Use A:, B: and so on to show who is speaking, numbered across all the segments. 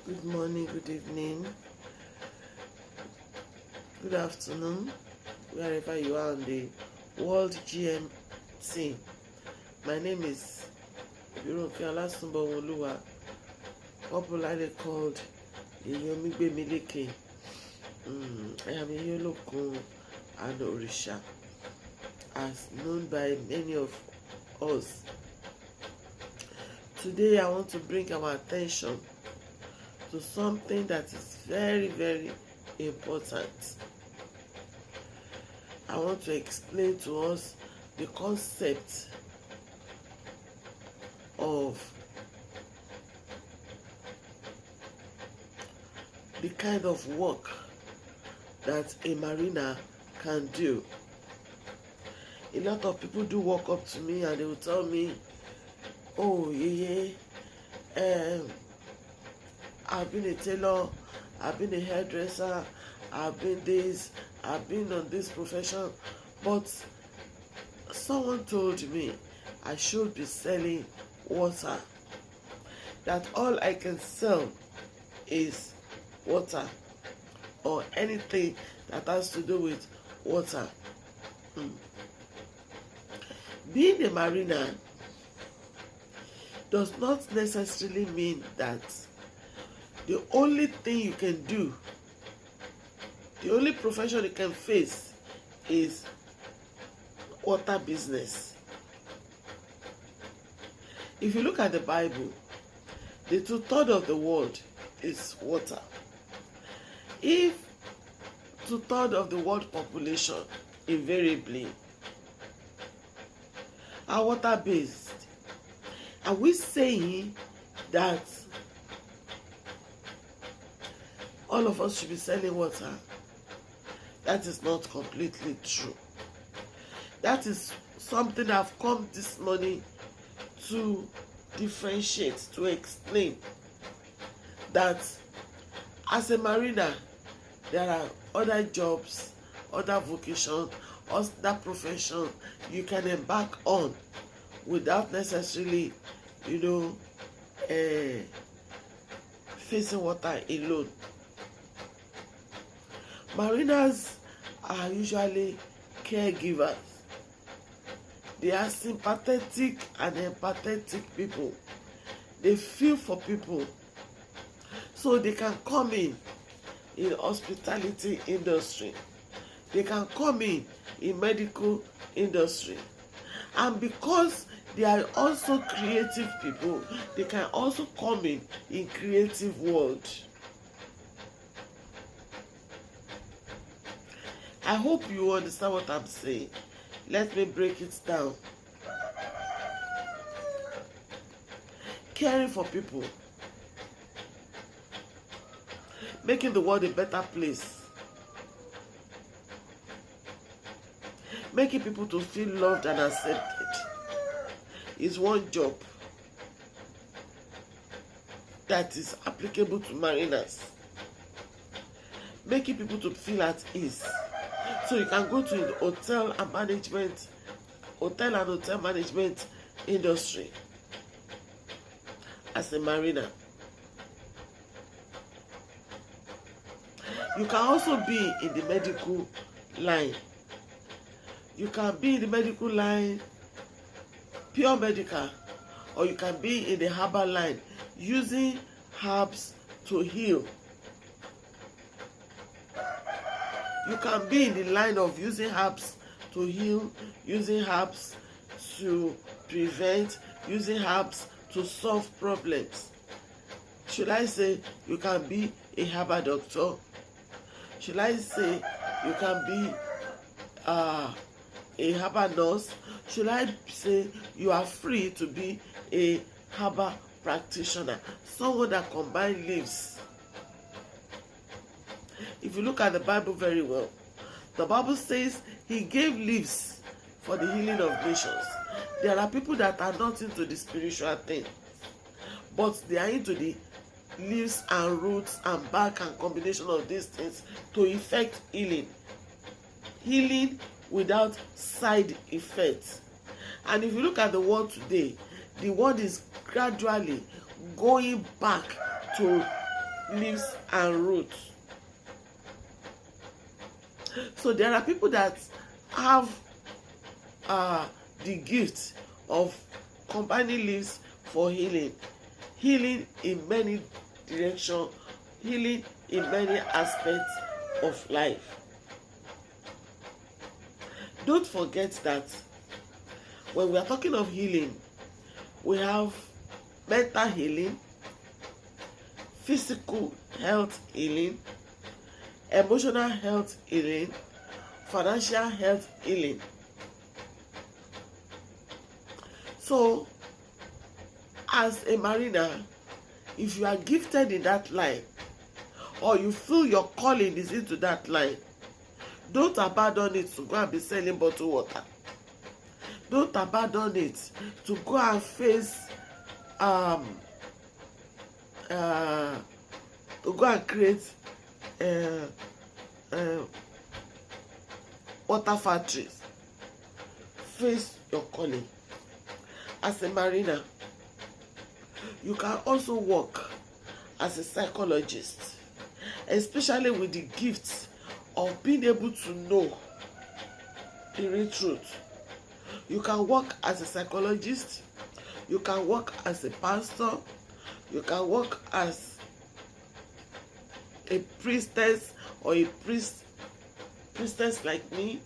A: Good morning, good evening, good afternoon, wherever you are on the world GMT. My name is Bironke Olasunbowoluwa, popularly called Iyomigbemileke. I am Iyolokun and Orisha, as known by many of us. Today I want to bring our attention to something that is very, very important. I want to explain to us the concept of the kind of work that a mariner can do. A lot of people do walk up to me and they will tell me, oh, I've been a tailor, I've been a hairdresser, I've been this, I've been on this profession, but someone told me I should be selling water, that all I can sell is water or anything that has to do with water. Being a mariner does not necessarily mean that the only thing you can do, the only profession you can face is water business. If you look at the Bible, the 2/3 of the world is water. If 2/3 of the world population invariably are water based, are we saying that all of us should be selling water? That is not completely true. That is something I've come this morning to differentiate, to explain, that as a mariner, there are other jobs, other vocations, other professions you can embark on without necessarily, facing water alone. Mariners are usually caregivers. They are sympathetic and empathetic people. They feel for people. So they can come in hospitality industry. They can come in medical industry. And because they are also creative people, they can also come in creative world. I hope you understand what I'm saying. Let me break it down. Caring for people, making the world a better place, making people to feel loved and accepted is one job that is applicable to mariners. Making people to feel at ease. So you can go to the hotel and hotel management industry as a mariner. You can also be in the medical line. You can be in the medical line, pure medical, or you can be in the herbal line, using herbs to heal. You can be in the line of using herbs to heal, using herbs to prevent, using herbs to solve problems. Should I say you can be a herbal doctor? Should I say you can be a herbal nurse? Should I say you are free to be a herbal practitioner? Someone that combines leaves. If you look at the Bible very well, the Bible says he gave leaves for the healing of nations. There are people that are not into the spiritual thing, but they are into the leaves and roots and bark and combination of these things to effect healing. Healing without side effects. And if you look at the world today, the world is gradually going back to leaves and roots. So there are people that have the gift of combining leaves for healing in many directions, healing in many aspects of life. Don't forget that when we are talking of healing, we have mental healing, physical health healing, emotional health healing, financial health healing. So, as a mariner, if you are gifted in that line, or you feel your calling is into that line, don't abandon it to go and be selling bottled water. Don't abandon it to go and face to go and create water factories. Face your calling. As a mariner, you can also work as a psychologist, especially with the gifts of being able to know the real truth. You can work as a psychologist, you can work as a pastor, you can work as a priestess or a priestess like me.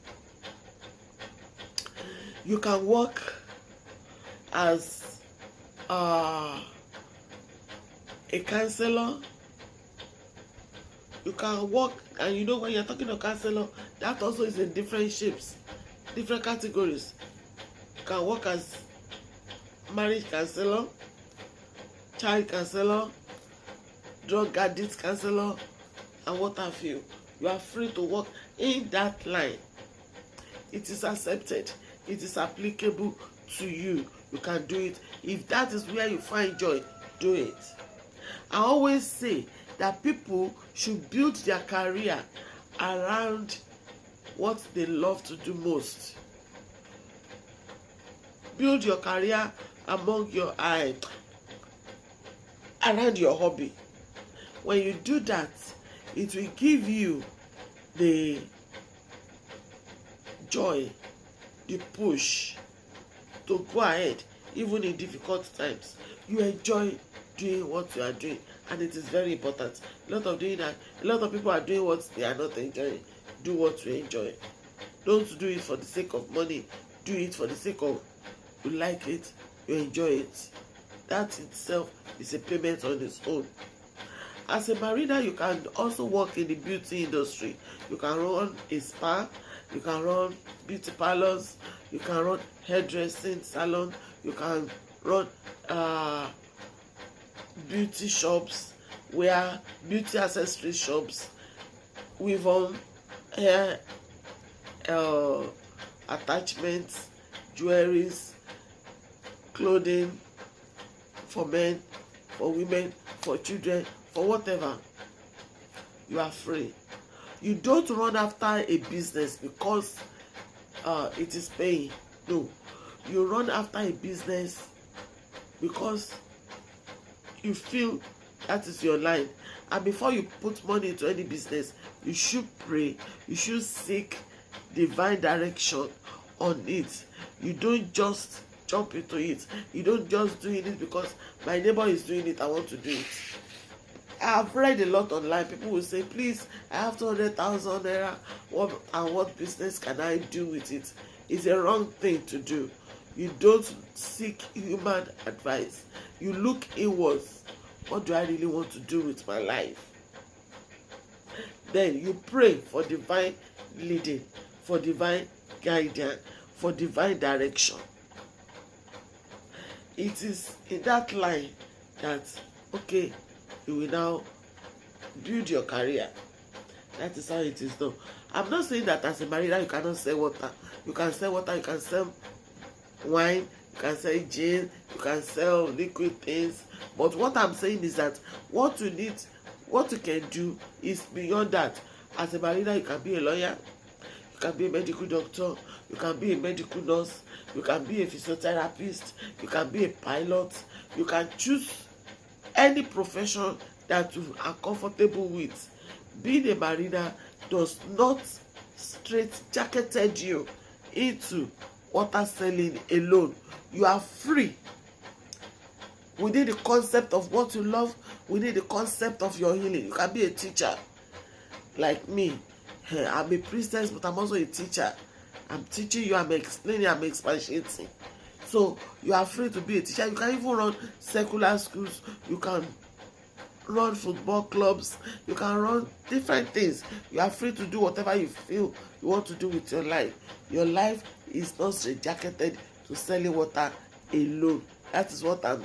A: You can work as a counselor. You can work, and you know when you're talking of counselor, that also is in different shapes, different categories. You can work as marriage counselor, child counselor, drug addict counselor, and what have you. You are free to work in that line. It is accepted. It is applicable to you. You can do it. If that is where you find joy, do it. I always say that people should build their career around what they love to do most. Build your career around your hobby. When you do that, it will give you the joy, the push to go ahead even in difficult times. You enjoy doing what you are doing, and it is very important. A lot of people are doing what they are not enjoying. Do what you enjoy. Don't do it for the sake of money. Do it for the sake of you like it, you enjoy it. That itself is a payment on its own. As a mariner, you can also work in the beauty industry. You can run a spa, you can run beauty parlors, you can run hairdressing salon, you can run beauty shops, where beauty accessory shops, weave on hair attachments, jewelries, clothing for men, for women, for children, for whatever. You are free. You don't run after a business because it is paying. No, you run after a business because you feel that is your line. And before you put money into any business, you should pray, you should seek divine direction on it. You don't just jump into it. You don't just do it because my neighbor is doing it, I want to do it. I've read a lot online. People will say, please, I have 200,000 naira. What business can I do with it? It's a wrong thing to do. You don't seek human advice. You look inwards. What do I really want to do with my life? Then you pray for divine leading, for divine guidance, for divine direction. It is in that line that, okay, you will now build your career. That is how it is done. I'm not saying that as a mariner you cannot sell water. You can sell water, you can sell wine, you can sell gin, you can sell liquid things. But what I'm saying is that what you can do is beyond that. As a mariner, you can be a lawyer, you can be a medical doctor, you can be a medical nurse, you can be a physiotherapist, you can be a pilot, you can choose any profession that you are comfortable with. Being a mariner does not straight-jacketed you into water selling alone. You are free within the concept of what you love, within the concept of your healing. You can be a teacher like me. I'm a priestess, but I'm also a teacher. I'm teaching you, I'm explaining, I'm expatiating. So you are free to be a teacher. You can even run secular schools. You can run football clubs. You can run different things. You are free to do whatever you feel you want to do with your life. Your life is not straight-jacketed to selling water alone. That is what I'm